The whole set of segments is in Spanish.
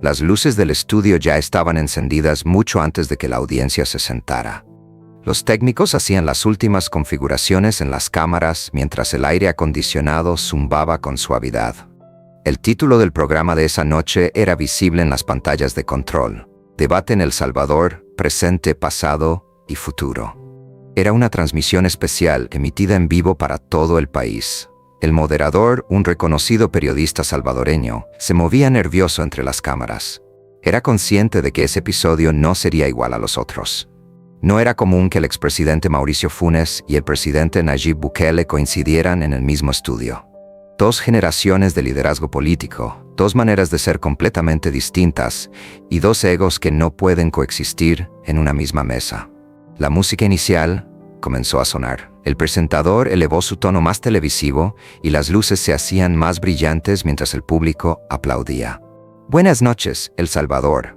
Las luces del estudio ya estaban encendidas mucho antes de que la audiencia se sentara. Los técnicos hacían las últimas configuraciones en las cámaras mientras el aire acondicionado zumbaba con suavidad. El título del programa de esa noche era visible en las pantallas de control: Debate en El Salvador, presente, pasado y futuro. Era una transmisión especial emitida en vivo para todo el país. El moderador, un reconocido periodista salvadoreño, se movía nervioso entre las cámaras. Era consciente de que ese episodio no sería igual a los otros. No era común que el expresidente Mauricio Funes y el presidente Nayib Bukele coincidieran en el mismo estudio. Dos generaciones de liderazgo político, dos maneras de ser completamente distintas y dos egos que no pueden coexistir en una misma mesa. La música inicial comenzó a sonar. El presentador elevó su tono más televisivo y las luces se hacían más brillantes mientras el público aplaudía. Buenas noches, El Salvador.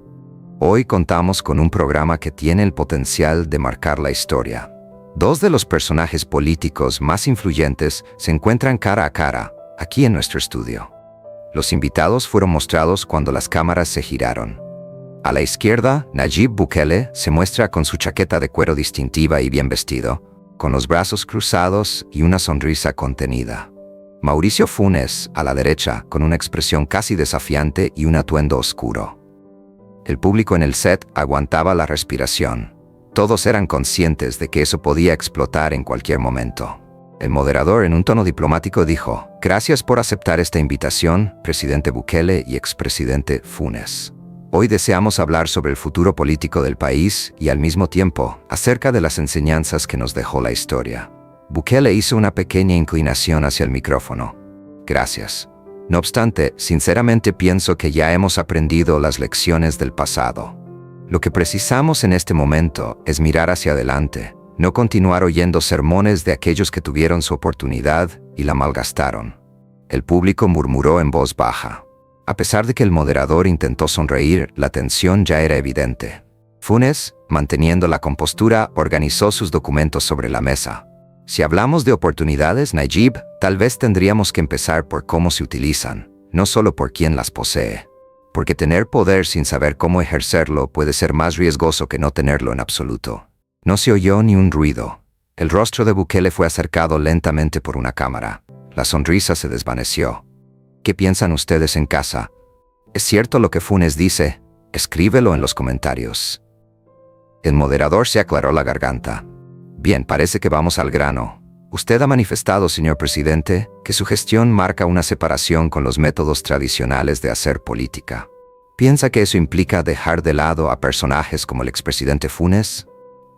Hoy contamos con un programa que tiene el potencial de marcar la historia. Dos de los personajes políticos más influyentes se encuentran cara a cara, aquí en nuestro estudio. Los invitados fueron mostrados cuando las cámaras se giraron. A la izquierda, Nayib Bukele se muestra con su chaqueta de cuero distintiva y bien vestido, con los brazos cruzados y una sonrisa contenida. Mauricio Funes, a la derecha, con una expresión casi desafiante y un atuendo oscuro. El público en el set aguantaba la respiración. Todos eran conscientes de que eso podía explotar en cualquier momento. El moderador, en un tono diplomático, dijo: «Gracias por aceptar esta invitación, presidente Bukele y expresidente Funes. Hoy deseamos hablar sobre el futuro político del país y, al mismo tiempo, acerca de las enseñanzas que nos dejó la historia». Bukele hizo una pequeña inclinación hacia el micrófono. «Gracias. No obstante, sinceramente pienso que ya hemos aprendido las lecciones del pasado. Lo que precisamos en este momento es mirar hacia adelante, no continuar oyendo sermones de aquellos que tuvieron su oportunidad y la malgastaron». El público murmuró en voz baja. A pesar de que el moderador intentó sonreír, la tensión ya era evidente. Funes, manteniendo la compostura, organizó sus documentos sobre la mesa. «Si hablamos de oportunidades, Nayib, tal vez tendríamos que empezar por cómo se utilizan, no solo por quién las posee. Porque tener poder sin saber cómo ejercerlo puede ser más riesgoso que no tenerlo en absoluto». No se oyó ni un ruido. El rostro de Bukele fue acercado lentamente por una cámara. La sonrisa se desvaneció. ¿Qué piensan ustedes en casa? ¿Es cierto lo que Funes dice? Escríbelo en los comentarios. El moderador se aclaró la garganta. «Bien, parece que vamos al grano. Usted ha manifestado, señor presidente, que su gestión marca una separación con los métodos tradicionales de hacer política. ¿Piensa que eso implica dejar de lado a personajes como el expresidente Funes?»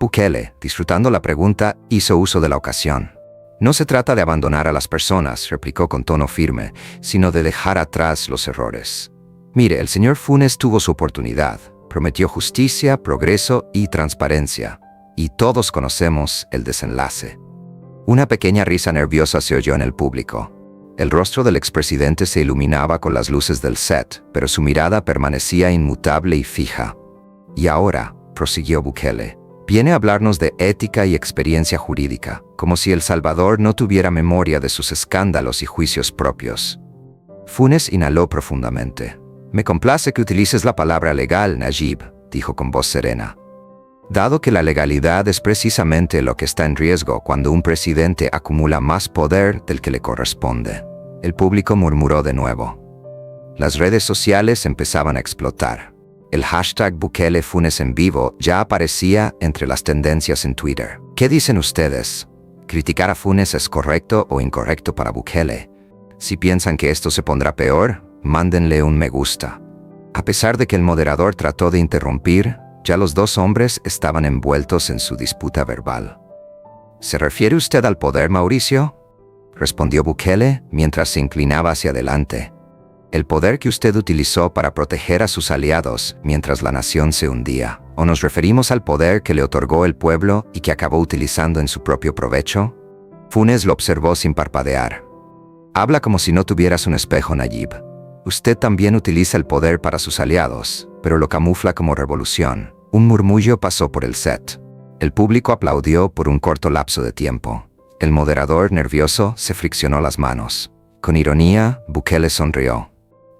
Bukele, disfrutando la pregunta, hizo uso de la ocasión. «No se trata de abandonar a las personas», replicó con tono firme, «sino de dejar atrás los errores. Mire, el señor Funes tuvo su oportunidad, prometió justicia, progreso y transparencia. Y todos conocemos el desenlace». Una pequeña risa nerviosa se oyó en el público. El rostro del expresidente se iluminaba con las luces del set, pero su mirada permanecía inmutable y fija. «Y ahora», prosiguió Bukele, «viene a hablarnos de ética y experiencia jurídica, como si El Salvador no tuviera memoria de sus escándalos y juicios propios». Funes inhaló profundamente. «Me complace que utilices la palabra legal, Nayib», dijo con voz serena. «Dado que la legalidad es precisamente lo que está en riesgo cuando un presidente acumula más poder del que le corresponde». El público murmuró de nuevo. Las redes sociales empezaban a explotar. El hashtag Bukele Funes en vivo ya aparecía entre las tendencias en Twitter. ¿Qué dicen ustedes? ¿Criticar a Funes es correcto o incorrecto para Bukele? Si piensan que esto se pondrá peor, mándenle un me gusta». A pesar de que el moderador trató de interrumpir, ya los dos hombres estaban envueltos en su disputa verbal. «¿Se refiere usted al poder, Mauricio?», respondió Bukele mientras se inclinaba hacia adelante. «El poder que usted utilizó para proteger a sus aliados mientras la nación se hundía. ¿O nos referimos al poder que le otorgó el pueblo y que acabó utilizando en su propio provecho?». Funes lo observó sin parpadear. «Habla como si no tuvieras un espejo, Nayib. Usted también utiliza el poder para sus aliados, pero lo camufla como revolución». Un murmullo pasó por el set. El público aplaudió por un corto lapso de tiempo. El moderador, nervioso, se friccionó las manos. Con ironía, Bukele sonrió.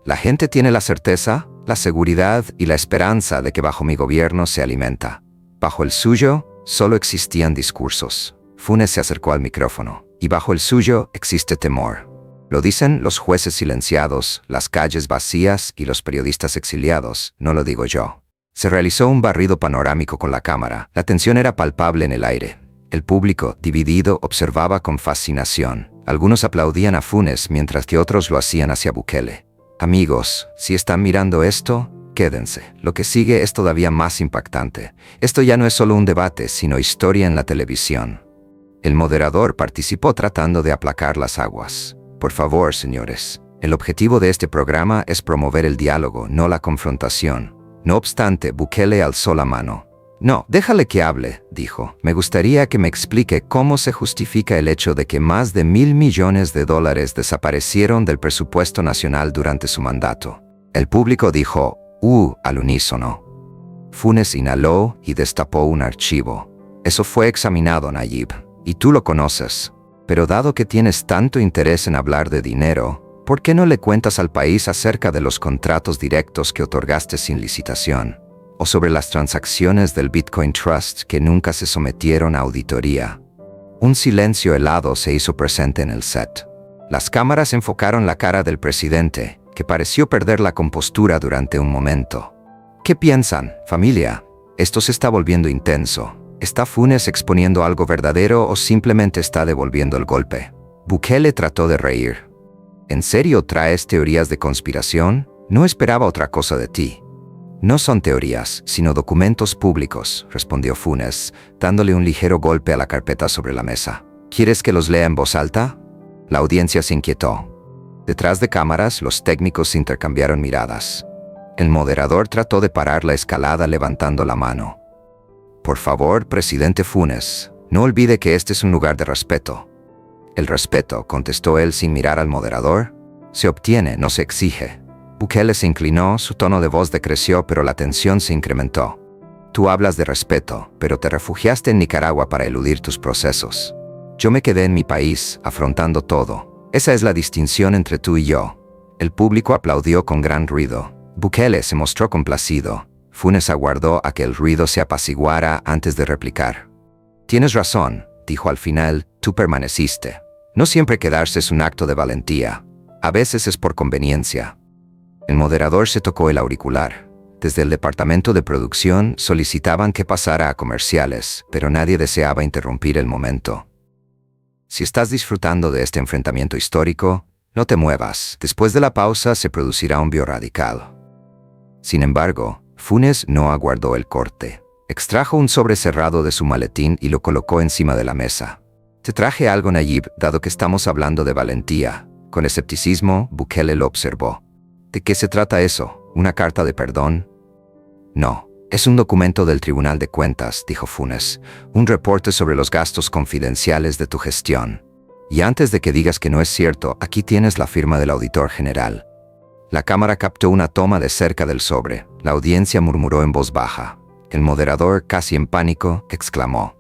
«¿La gente tiene la certeza?», la seguridad y la esperanza de que bajo mi gobierno se alimenta. Bajo el suyo, solo existían discursos. Funes se acercó al micrófono. Y bajo el suyo existe temor. Lo dicen los jueces silenciados, las calles vacías y los periodistas exiliados, no lo digo yo. Se realizó un barrido panorámico con la cámara. La tensión era palpable en el aire. El público, dividido, observaba con fascinación. Algunos aplaudían a Funes mientras que otros lo hacían hacia Bukele. Amigos, si están mirando esto, quédense. Lo que sigue es todavía más impactante. Esto ya no es solo un debate, sino historia en la televisión. El moderador participó tratando de aplacar las aguas. Por favor, señores, el objetivo de este programa es promover el diálogo, no la confrontación. No obstante, Bukele alzó la mano. No, déjale que hable, dijo. Me gustaría que me explique cómo se justifica el hecho de que más de $1.000 millones desaparecieron del presupuesto nacional durante su mandato. El público dijo, al unísono. Funes inhaló y destapó un archivo. Eso fue examinado, Nayib. Y tú lo conoces. Pero dado que tienes tanto interés en hablar de dinero, ¿por qué no le cuentas al país acerca de los contratos directos que otorgaste sin licitación? O sobre las transacciones del Bitcoin Trust que nunca se sometieron a auditoría. Un silencio helado se hizo presente en el set. Las cámaras enfocaron la cara del presidente, que pareció perder la compostura durante un momento. ¿Qué piensan, familia? Esto se está volviendo intenso. ¿Está Funes exponiendo algo verdadero o simplemente está devolviendo el golpe? Bukele trató de reír. ¿En serio traes teorías de conspiración? No esperaba otra cosa de ti. No son teorías, sino documentos públicos, respondió Funes, dándole un ligero golpe a la carpeta sobre la mesa. ¿Quieres que los lea en voz alta? La audiencia se inquietó. Detrás de cámaras, los técnicos intercambiaron miradas. El moderador trató de parar la escalada levantando la mano. Por favor, presidente Funes, no olvide que este es un lugar de respeto. El respeto, contestó él sin mirar al moderador, se obtiene, no se exige. Bukele se inclinó, su tono de voz decreció, pero la tensión se incrementó. Tú hablas de respeto, pero te refugiaste en Nicaragua para eludir tus procesos. Yo me quedé en mi país, afrontando todo. Esa es la distinción entre tú y yo. El público aplaudió con gran ruido. Bukele se mostró complacido. Funes aguardó a que el ruido se apaciguara antes de replicar. Tienes razón, dijo al final, tú permaneciste. No siempre quedarse es un acto de valentía. A veces es por conveniencia. El moderador se tocó el auricular. Desde el departamento de producción solicitaban que pasara a comerciales, pero nadie deseaba interrumpir el momento. Si estás disfrutando de este enfrentamiento histórico, no te muevas. Después de la pausa se producirá un bioradical. Sin embargo, Funes no aguardó el corte. Extrajo un sobre cerrado de su maletín y lo colocó encima de la mesa. Te traje algo, Nayib, dado que estamos hablando de valentía. Con escepticismo, Bukele lo observó. ¿De qué se trata eso? ¿Una carta de perdón? No, es un documento del Tribunal de Cuentas, dijo Funes. Un reporte sobre los gastos confidenciales de tu gestión. Y antes de que digas que no es cierto, aquí tienes la firma del auditor general. La cámara captó una toma de cerca del sobre. La audiencia murmuró en voz baja. El moderador, casi en pánico, exclamó: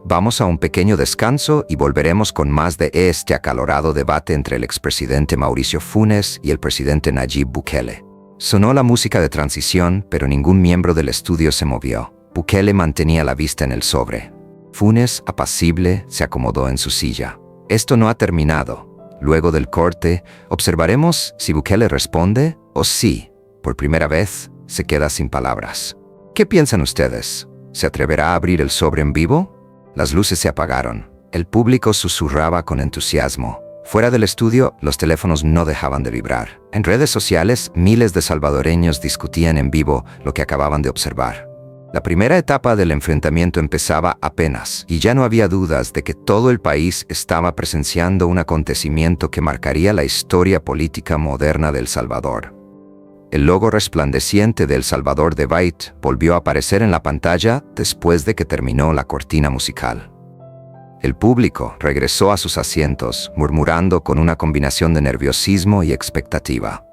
Vamos a un pequeño descanso y volveremos con más de este acalorado debate entre el expresidente Mauricio Funes y el presidente Nayib Bukele. Sonó la música de transición, pero ningún miembro del estudio se movió. Bukele mantenía la vista en el sobre. Funes, apacible, se acomodó en su silla. Esto no ha terminado. Luego del corte, observaremos si Bukele responde o si, por primera vez, se queda sin palabras. ¿Qué piensan ustedes? ¿Se atreverá a abrir el sobre en vivo? Las luces se apagaron. El público susurraba con entusiasmo. Fuera del estudio, los teléfonos no dejaban de vibrar. En redes sociales, miles de salvadoreños discutían en vivo lo que acababan de observar. La primera etapa del enfrentamiento empezaba apenas, y ya no había dudas de que todo el país estaba presenciando un acontecimiento que marcaría la historia política moderna de El Salvador. El logo resplandeciente de El Salvador de Byte volvió a aparecer en la pantalla después de que terminó la cortina musical. El público regresó a sus asientos, murmurando con una combinación de nerviosismo y expectativa.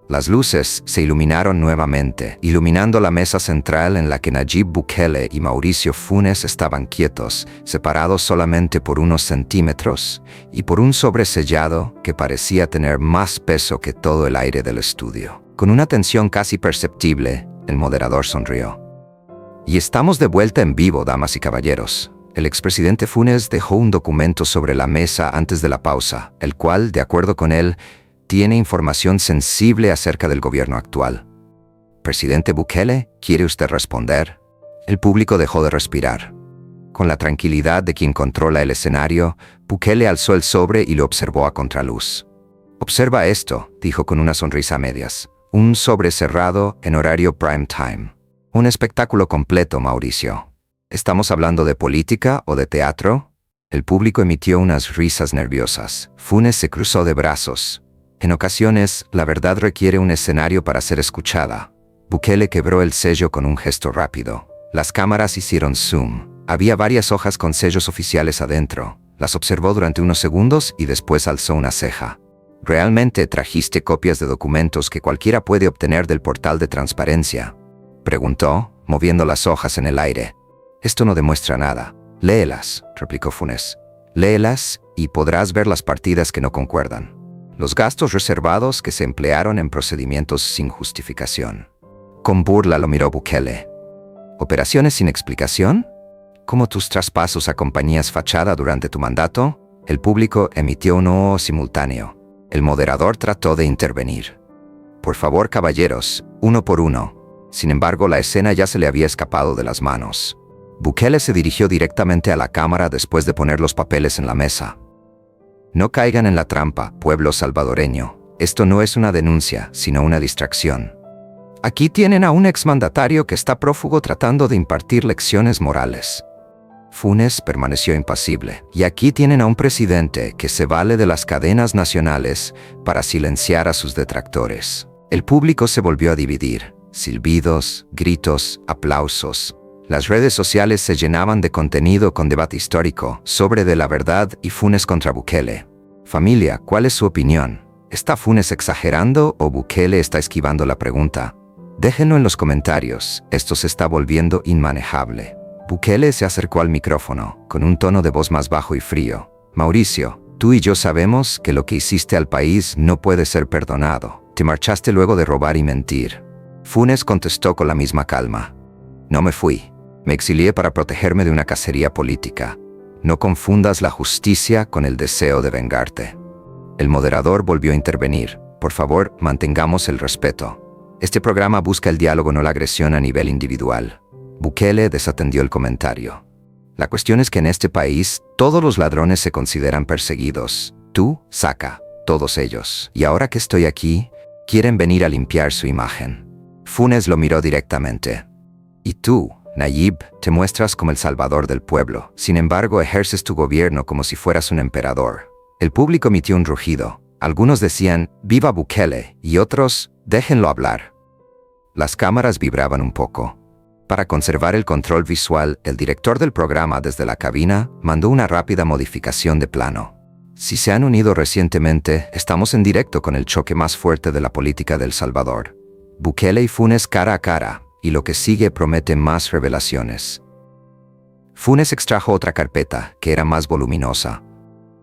Las luces se iluminaron nuevamente, iluminando la mesa central en la que Nayib Bukele y Mauricio Funes estaban quietos, separados solamente por unos centímetros, y por un sobre sellado que parecía tener más peso que todo el aire del estudio. Con una tensión casi perceptible, el moderador sonrió. Y estamos de vuelta en vivo, damas y caballeros. El expresidente Funes dejó un documento sobre la mesa antes de la pausa, el cual, de acuerdo con él, tiene información sensible acerca del gobierno actual. Presidente Bukele, ¿quiere usted responder? El público dejó de respirar. Con la tranquilidad de quien controla el escenario, Bukele alzó el sobre y lo observó a contraluz. Observa esto, dijo con una sonrisa a medias. Un sobre cerrado en horario prime time. Un espectáculo completo, Mauricio. ¿Estamos hablando de política o de teatro? El público emitió unas risas nerviosas. Funes se cruzó de brazos. En ocasiones, la verdad requiere un escenario para ser escuchada. Bukele quebró el sello con un gesto rápido. Las cámaras hicieron zoom. Había varias hojas con sellos oficiales adentro. Las observó durante unos segundos y después alzó una ceja. ¿Realmente trajiste copias de documentos que cualquiera puede obtener del portal de transparencia? Preguntó, moviendo las hojas en el aire. Esto no demuestra nada. Léelas, replicó Funes. Léelas y podrás ver las partidas que no concuerdan. Los gastos reservados que se emplearon en procedimientos sin justificación. Con burla lo miró Bukele. ¿Operaciones sin explicación? ¿Como tus traspasos a compañías fachada durante tu mandato? El público emitió un "oh" simultáneo. El moderador trató de intervenir. Por favor, caballeros, uno por uno. Sin embargo, la escena ya se le había escapado de las manos. Bukele se dirigió directamente a la cámara después de poner los papeles en la mesa. No caigan en la trampa, pueblo salvadoreño. Esto no es una denuncia, sino una distracción. Aquí tienen a un exmandatario que está prófugo tratando de impartir lecciones morales. Funes permaneció impasible. Y aquí tienen a un presidente que se vale de las cadenas nacionales para silenciar a sus detractores. El público se volvió a dividir. Silbidos, gritos, aplausos. Las redes sociales se llenaban de contenido con debate histórico sobre de la verdad y Funes contra Bukele. Familia, ¿cuál es su opinión? ¿Está Funes exagerando o Bukele está esquivando la pregunta? Déjenlo en los comentarios, esto se está volviendo inmanejable. Bukele se acercó al micrófono, con un tono de voz más bajo y frío. Mauricio, tú y yo sabemos que lo que hiciste al país no puede ser perdonado. Te marchaste luego de robar y mentir. Funes contestó con la misma calma. No me fui. Me exilié para protegerme de una cacería política. No confundas la justicia con el deseo de vengarte. El moderador volvió a intervenir. Por favor, mantengamos el respeto. Este programa busca el diálogo, no la agresión a nivel individual. Bukele desatendió el comentario. La cuestión es que en este país, todos los ladrones se consideran perseguidos. Tú, Saca, todos ellos. Y ahora que estoy aquí, quieren venir a limpiar su imagen. Funes lo miró directamente. Y tú, Nayib, te muestras como el salvador del pueblo. Sin embargo, ejerces tu gobierno como si fueras un emperador. El público emitió un rugido. Algunos decían, ¡viva Bukele! Y otros, déjenlo hablar. Las cámaras vibraban un poco. Para conservar el control visual, el director del programa desde la cabina mandó una rápida modificación de plano. Si se han unido recientemente, estamos en directo con el choque más fuerte de la política de El Salvador. Bukele y Funes cara a cara, y lo que sigue promete más revelaciones. Funes extrajo otra carpeta, que era más voluminosa.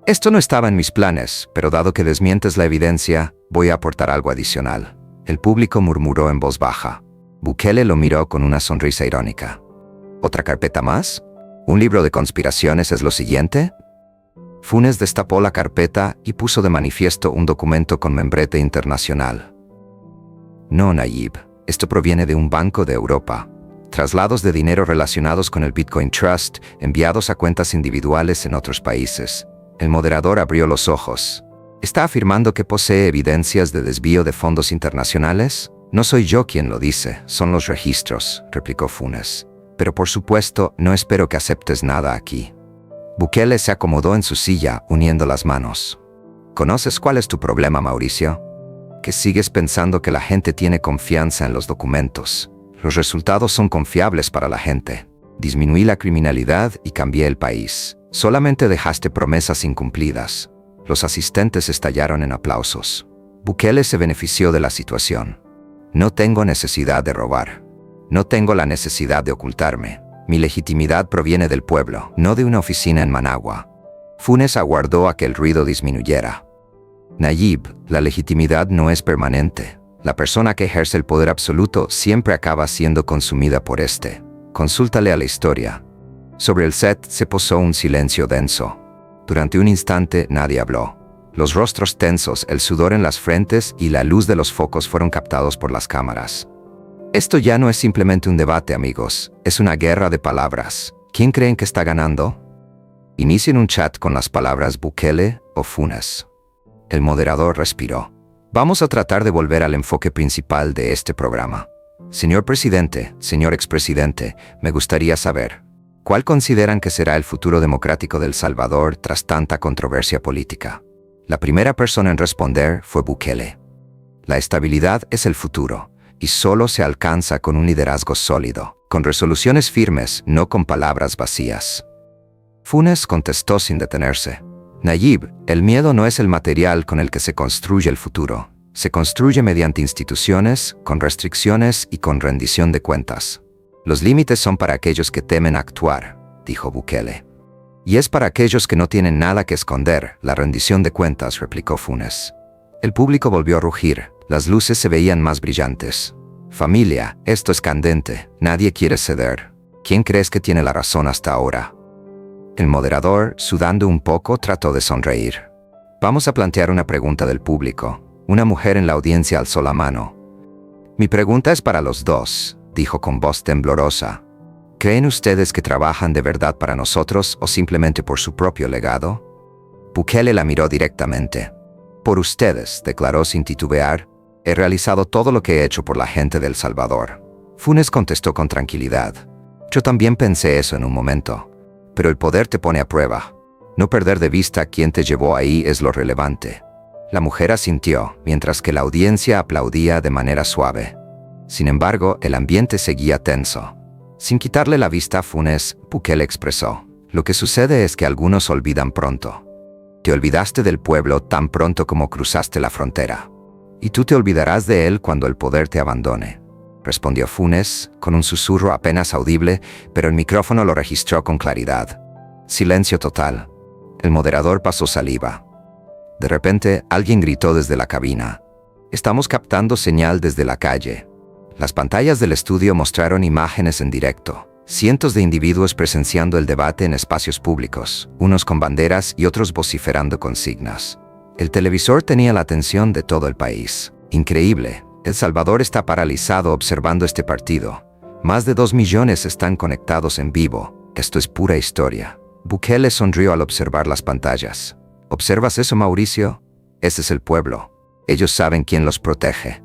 Esto no estaba en mis planes, pero dado que desmientes la evidencia, voy a aportar algo adicional. El público murmuró en voz baja. Bukele lo miró con una sonrisa irónica. ¿Otra carpeta más? ¿Un libro de conspiraciones es lo siguiente? Funes destapó la carpeta y puso de manifiesto un documento con membrete internacional. No, Nayib. Esto proviene de un banco de Europa. Traslados de dinero relacionados con el Bitcoin Trust enviados a cuentas individuales en otros países. El moderador abrió los ojos. ¿Está afirmando que posee evidencias de desvío de fondos internacionales? No soy yo quien lo dice, son los registros, replicó Funes. Pero por supuesto, no espero que aceptes nada aquí. Bukele se acomodó en su silla, uniendo las manos. ¿Conoces cuál es tu problema, Mauricio? Que sigues pensando que la gente tiene confianza en los documentos. Los resultados son confiables para la gente. Disminuí la criminalidad y cambié el país. Solamente dejaste promesas incumplidas. Los asistentes estallaron en aplausos. Bukele se benefició de la situación. No tengo necesidad de robar. No tengo la necesidad de ocultarme. Mi legitimidad proviene del pueblo, no de una oficina en Managua. Funes aguardó a que el ruido disminuyera. Nayib, la legitimidad no es permanente. La persona que ejerce el poder absoluto siempre acaba siendo consumida por este. Consúltale a la historia. Sobre el set se posó un silencio denso. Durante un instante nadie habló. Los rostros tensos, el sudor en las frentes y la luz de los focos fueron captados por las cámaras. Esto ya no es simplemente un debate, amigos. Es una guerra de palabras. ¿Quién creen que está ganando? Inicien un chat con las palabras Bukele o Funes. El moderador respiró. Vamos a tratar de volver al enfoque principal de este programa. Señor presidente, señor expresidente, me gustaría saber, ¿cuál consideran que será el futuro democrático de El Salvador tras tanta controversia política? La primera persona en responder fue Bukele. La estabilidad es el futuro, y solo se alcanza con un liderazgo sólido, con resoluciones firmes, no con palabras vacías. Funes contestó sin detenerse. Nayib, el miedo no es el material con el que se construye el futuro. Se construye mediante instituciones, con restricciones y con rendición de cuentas. Los límites son para aquellos que temen actuar, dijo Bukele. Y es para aquellos que no tienen nada que esconder, la rendición de cuentas, replicó Funes. El público volvió a rugir, las luces se veían más brillantes. Familia, esto es candente, nadie quiere ceder. ¿Quién crees que tiene la razón hasta ahora? El moderador, sudando un poco, trató de sonreír. Vamos a plantear una pregunta del público. Una mujer en la audiencia alzó la mano. Mi pregunta es para los dos, dijo con voz temblorosa. ¿Creen ustedes que trabajan de verdad para nosotros o simplemente por su propio legado? Bukele la miró directamente. Por ustedes, declaró sin titubear, he realizado todo lo que he hecho por la gente de El Salvador. Funes contestó con tranquilidad. Yo también pensé eso en un momento. Pero el poder te pone a prueba. No perder de vista quién te llevó ahí es lo relevante. La mujer asintió, mientras que la audiencia aplaudía de manera suave. Sin embargo, el ambiente seguía tenso. Sin quitarle la vista a Funes, Bukele expresó: lo que sucede es que algunos olvidan pronto. Te olvidaste del pueblo tan pronto como cruzaste la frontera. Y tú te olvidarás de él cuando el poder te abandone, respondió Funes, con un susurro apenas audible, pero el micrófono lo registró con claridad. Silencio total. El moderador pasó saliva. De repente, alguien gritó desde la cabina. Estamos captando señal desde la calle. Las pantallas del estudio mostraron imágenes en directo. Cientos de individuos presenciando el debate en espacios públicos, unos con banderas y otros vociferando consignas. El televisor tenía la atención de todo el país. Increíble. El Salvador está paralizado observando este partido. Más de 2 millones están conectados en vivo. Esto es pura historia. Bukele sonrió al observar las pantallas. ¿Observas eso, Mauricio? Ese es el pueblo. Ellos saben quién los protege.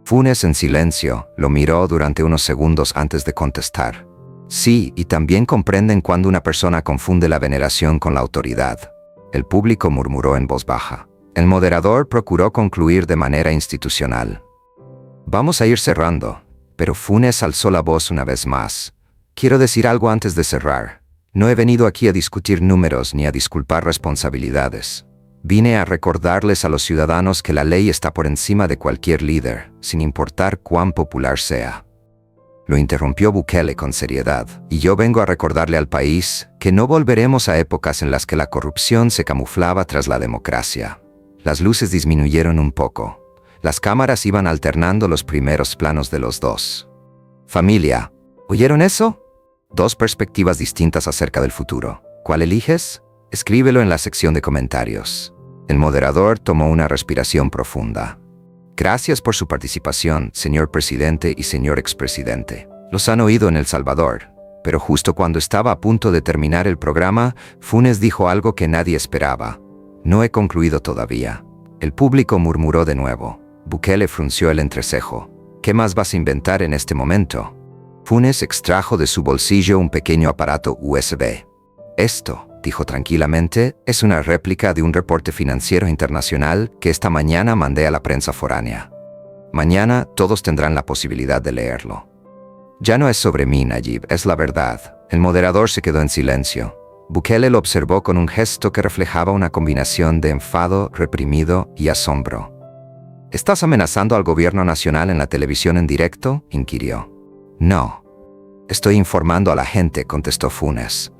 Funes, en silencio, lo miró durante unos segundos antes de contestar. Sí, y también comprenden cuando una persona confunde la veneración con la autoridad. El público murmuró en voz baja. El moderador procuró concluir de manera institucional. Vamos a ir cerrando, pero Funes alzó la voz una vez más. Quiero decir algo antes de cerrar. No he venido aquí a discutir números ni a disculpar responsabilidades. Vine a recordarles a los ciudadanos que la ley está por encima de cualquier líder, sin importar cuán popular sea. Lo interrumpió Bukele con seriedad, y yo vengo a recordarle al país que no volveremos a épocas en las que la corrupción se camuflaba tras la democracia. Las luces disminuyeron un poco. Las cámaras iban alternando los primeros planos de los dos. Familia, ¿oyeron eso? 2 perspectivas distintas acerca del futuro. ¿Cuál eliges? Escríbelo en la sección de comentarios. El moderador tomó una respiración profunda. Gracias por su participación, señor presidente y señor expresidente. Los han oído en El Salvador, pero justo cuando estaba a punto de terminar el programa, Funes dijo algo que nadie esperaba. No he concluido todavía. El público murmuró de nuevo. Bukele frunció el entrecejo. ¿Qué más vas a inventar en este momento? Funes extrajo de su bolsillo un pequeño aparato USB. Esto, dijo tranquilamente, es una réplica de un reporte financiero internacional que esta mañana mandé a la prensa foránea. Mañana todos tendrán la posibilidad de leerlo. Ya no es sobre mí, Nayib, es la verdad. El moderador se quedó en silencio. Bukele lo observó con un gesto que reflejaba una combinación de enfado, reprimido y asombro. ¿Estás amenazando al gobierno nacional en la televisión en directo?, inquirió. No. Estoy informando a la gente, contestó Funes.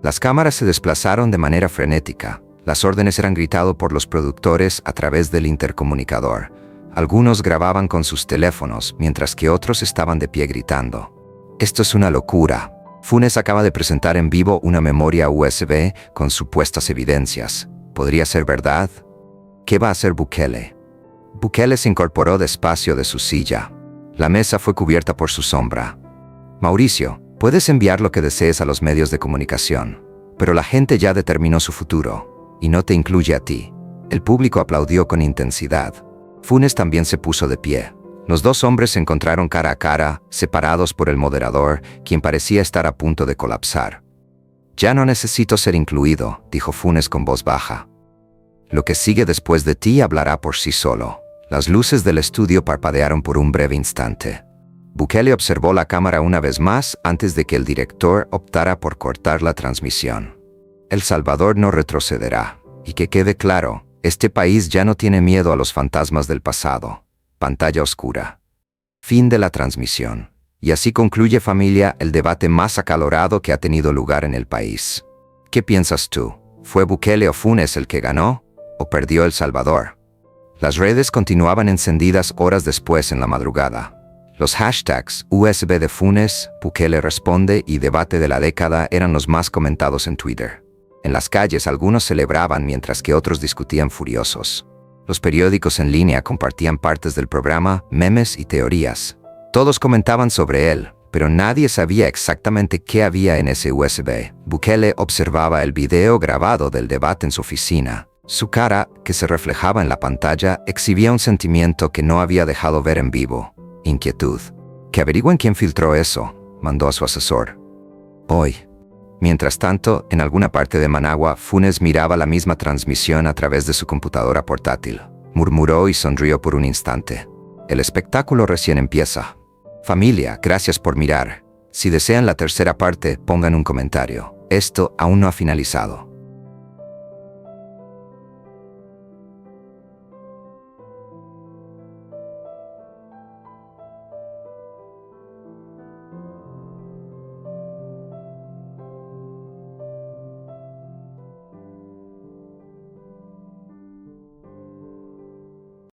Las cámaras se desplazaron de manera frenética. Las órdenes eran gritadas por los productores a través del intercomunicador. Algunos grababan con sus teléfonos, mientras que otros estaban de pie gritando. Esto es una locura. Funes acaba de presentar en vivo una memoria USB con supuestas evidencias. ¿Podría ser verdad? ¿Qué va a hacer Bukele? Bukele se incorporó despacio de su silla. La mesa fue cubierta por su sombra. Mauricio, puedes enviar lo que desees a los medios de comunicación, pero la gente ya determinó su futuro, y no te incluye a ti. El público aplaudió con intensidad. Funes también se puso de pie. Los dos hombres se encontraron cara a cara, separados por el moderador, quien parecía estar a punto de colapsar. «Ya no necesito ser incluido», dijo Funes con voz baja. «Lo que sigue después de ti hablará por sí solo». Las luces del estudio parpadearon por un breve instante. Bukele observó la cámara una vez más antes de que el director optara por cortar la transmisión. El Salvador no retrocederá. Y que quede claro, este país ya no tiene miedo a los fantasmas del pasado. Pantalla oscura. Fin de la transmisión. Y así concluye, familia, el debate más acalorado que ha tenido lugar en el país. ¿Qué piensas tú? ¿Fue Bukele o Funes el que ganó? ¿O perdió El Salvador? Las redes continuaban encendidas horas después en la madrugada. Los hashtags USB de Funes, Bukele responde y debate de la década eran los más comentados en Twitter. En las calles algunos celebraban mientras que otros discutían furiosos. Los periódicos en línea compartían partes del programa, memes y teorías. Todos comentaban sobre él, pero nadie sabía exactamente qué había en ese USB. Bukele observaba el video grabado del debate en su oficina. Su cara, que se reflejaba en la pantalla, exhibía un sentimiento que no había dejado ver en vivo: inquietud. «Que averigüen quién filtró eso», mandó a su asesor. Hoy. Mientras tanto, en alguna parte de Managua, Funes miraba la misma transmisión a través de su computadora portátil. Murmuró y sonrió por un instante. El espectáculo recién empieza. Familia, gracias por mirar. Si desean la tercera parte, pongan un comentario. Esto aún no ha finalizado.